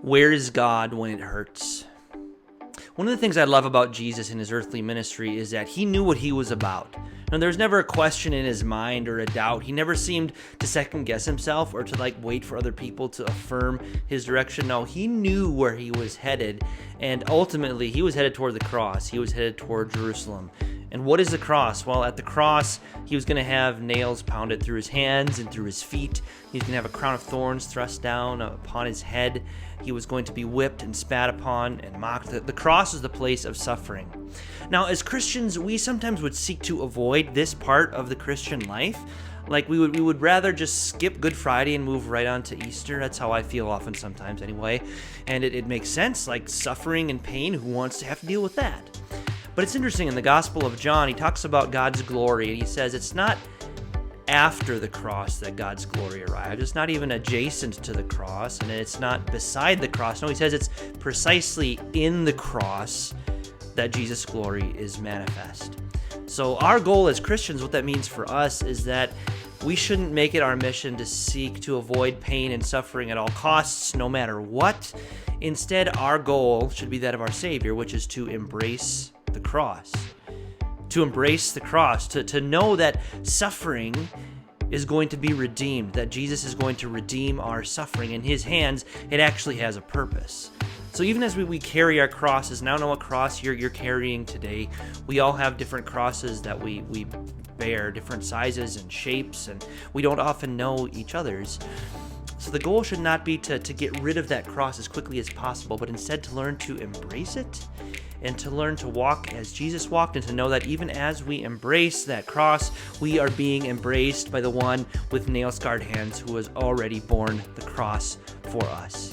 Where is God when it hurts? One of the things I love about Jesus in his earthly ministry is that he knew what he was about. Now, there was never a question in his mind or a doubt. He never seemed to second guess himself or to wait for other people to affirm his direction. No, he knew where he was headed, and ultimately he was headed toward the cross. He was headed toward Jerusalem. And what is the cross? Well, at the cross, he was going to have nails pounded through his hands and through his feet. He was going to have a crown of thorns thrust down upon his head. He was going to be whipped and spat upon and mocked. The cross is the place of suffering. Now, as Christians, we sometimes would seek to avoid this part of the Christian life. Like we would rather just skip Good Friday and move right on to Easter. That's how I feel often sometimes anyway. And it makes sense, like suffering and pain, who wants to have to deal with that? But it's interesting, in the Gospel of John, he talks about God's glory, and he says it's not after the cross that God's glory arrives. It's not even adjacent to the cross, and it's not beside the cross. No, he says it's precisely in the cross that Jesus' glory is manifest. So our goal as Christians, what that means for us, is that we shouldn't make it our mission to seek to avoid pain and suffering at all costs, no matter what. Instead, our goal should be that of our Savior, which is to embrace the cross. To embrace the cross, to know that suffering is going to be redeemed, that Jesus is going to redeem our suffering. In his hands, it actually has a purpose. So even as we carry our crosses, and I don't know what cross you're carrying today, we all have different crosses that we bear, different sizes and shapes, and we don't often know each other's. So the goal should not be to get rid of that cross as quickly as possible, but instead to learn to embrace it and to learn to walk as Jesus walked, and to know that even as we embrace that cross, we are being embraced by the one with nail-scarred hands who has already borne the cross for us.